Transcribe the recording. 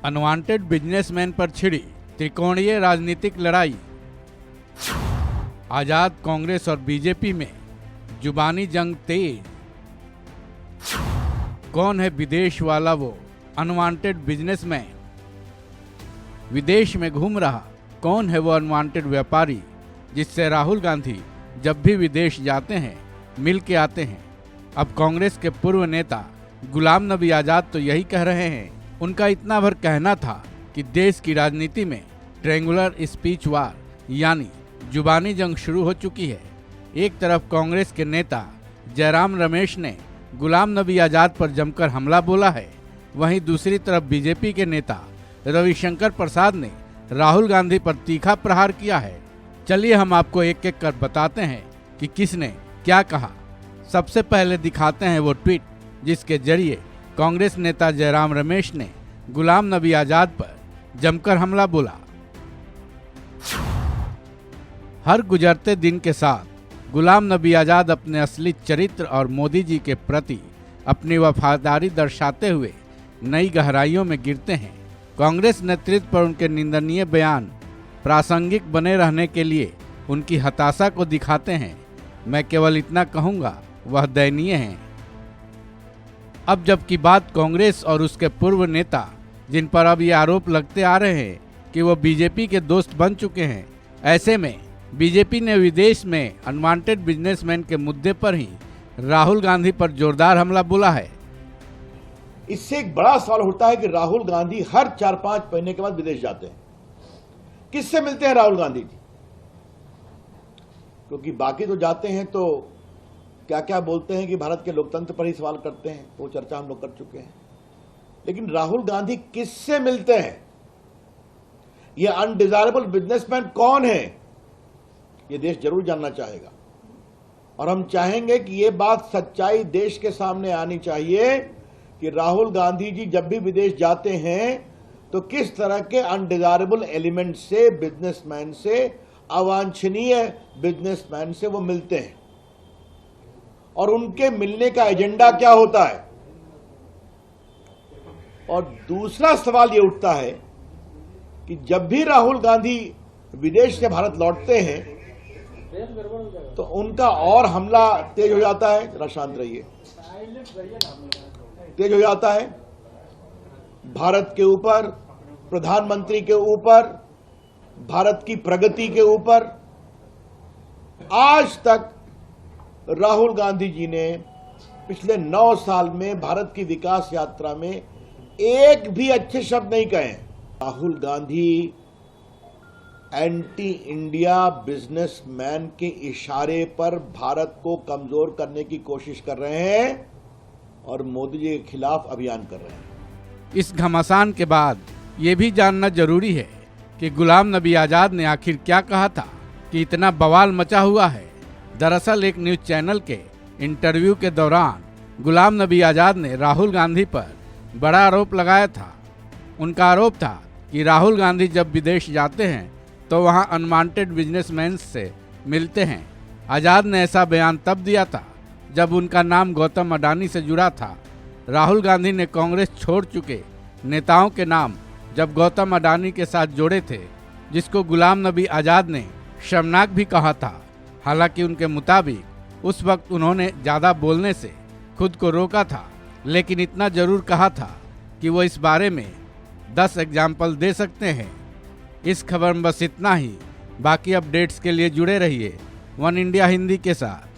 Unwanted businessman पर छिड़ी त्रिकोणीय राजनीतिक लड़ाई। आजाद कांग्रेस और बीजेपी में जुबानी जंग तेज। कौन है विदेश वाला वो अनवांटेड बिजनेसमैन? विदेश में घूम रहा कौन है वो अनवांटेड व्यापारी जिससे राहुल गांधी जब भी विदेश जाते हैं मिल के आते हैं? अब कांग्रेस के पूर्व नेता गुलाम नबी आजाद तो यही कह रहे हैं। उनका इतना भर कहना था कि देश की राजनीति में ट्रायंगुलर स्पीच वार यानी जुबानी जंग शुरू हो चुकी है। एक तरफ कांग्रेस के नेता जयराम रमेश ने गुलाम नबी आजाद पर जमकर हमला बोला है, वहीं दूसरी तरफ बीजेपी के नेता रविशंकर प्रसाद ने राहुल गांधी पर तीखा प्रहार किया है। चलिए हम आपको एक एक कर बताते हैं कि किसने क्या कहा। सबसे पहले दिखाते हैं वो ट्वीट जिसके जरिए कांग्रेस नेता जयराम रमेश ने गुलाम नबी आजाद पर जमकर हमला बोला। हर गुजरते दिन के साथ गुलाम नबी आजाद अपने असली चरित्र और मोदी जी के प्रति अपनी वफादारी दर्शाते हुए नई गहराइयों में गिरते हैं। कांग्रेस नेतृत्व पर उनके निंदनीय बयान प्रासंगिक बने रहने के लिए उनकी हताशा को दिखाते हैं। मैं केवल इतना कहूँगा, वह दयनीय है। अब जबकि बात कांग्रेस और उसके पूर्व नेता जिन पर अब ये आरोप लगते आ रहे हैं कि वो बीजेपी के दोस्त बन चुके हैं, ऐसे में बीजेपी ने विदेश में अनवांटेड बिजनेसमैन के मुद्दे पर ही राहुल गांधी पर जोरदार हमला बोला है। इससे एक बड़ा सवाल उठता है कि राहुल गांधी हर 4-5 महीने के बाद विदेश जाते हैं। किससे मिलते हैं राहुल गांधी जी? क्योंकि बाकी तो जाते हैं तो क्या क्या बोलते हैं कि भारत के लोकतंत्र पर ही सवाल करते हैं, वो चर्चा हम लोग कर चुके हैं। लेकिन राहुल गांधी किससे मिलते हैं? ये अनडिजायरेबल बिजनेसमैन कौन है? ये देश जरूर जानना चाहेगा और हम चाहेंगे कि ये बात सच्चाई देश के सामने आनी चाहिए कि राहुल गांधी जी जब भी विदेश जाते हैं तो किस तरह के अनडिजायरेबल एलिमेंट से, बिजनेसमैन से, अवांछनीय बिजनेसमैन से वो मिलते हैं और उनके मिलने का एजेंडा क्या होता है। और दूसरा सवाल ये उठता है कि जब भी राहुल गांधी विदेश से भारत लौटते हैं तो उनका और हमला तेज हो जाता है। जरा शांत रहिए। तेज हो जाता है भारत के ऊपर, प्रधानमंत्री के ऊपर, भारत की प्रगति के ऊपर। आज तक राहुल गांधी जी ने पिछले 9 साल में भारत की विकास यात्रा में एक भी अच्छे शब्द नहीं कहे। Rahul Gandhi anti India businessman के इशारे पर भारत को कमजोर करने की कोशिश कर रहे हैं और मोदी जी के खिलाफ अभियान कर रहे हैं। इस घमासान के बाद ये भी जानना जरूरी है कि गुलाम नबी आजाद ने आखिर क्या कहा था कि इतना बवाल मचा हुआ है। दरअसल एक न्यूज चैनल के इंटरव्यू के दौरान गुलाम नबी आजाद ने राहुल गांधी पर बड़ा आरोप लगाया था। उनका आरोप था कि राहुल गांधी जब विदेश जाते हैं तो वहां अनवांटेड बिजनेसमैन से मिलते हैं। आजाद ने ऐसा बयान तब दिया था जब उनका नाम गौतम अडानी से जुड़ा था। राहुल गांधी ने कांग्रेस छोड़ चुके नेताओं के नाम जब गौतम अडानी के साथ जोड़े थे, जिसको गुलाम नबी आजाद ने शर्मनाक भी कहा था। हालांकि उनके मुताबिक उस वक्त उन्होंने ज़्यादा बोलने से खुद को रोका था, लेकिन इतना जरूर कहा था कि वो इस बारे में 10 एग्जाम्पल दे सकते हैं। इस खबर में बस इतना ही। बाकी अपडेट्स के लिए जुड़े रहिए वन इंडिया हिंदी के साथ।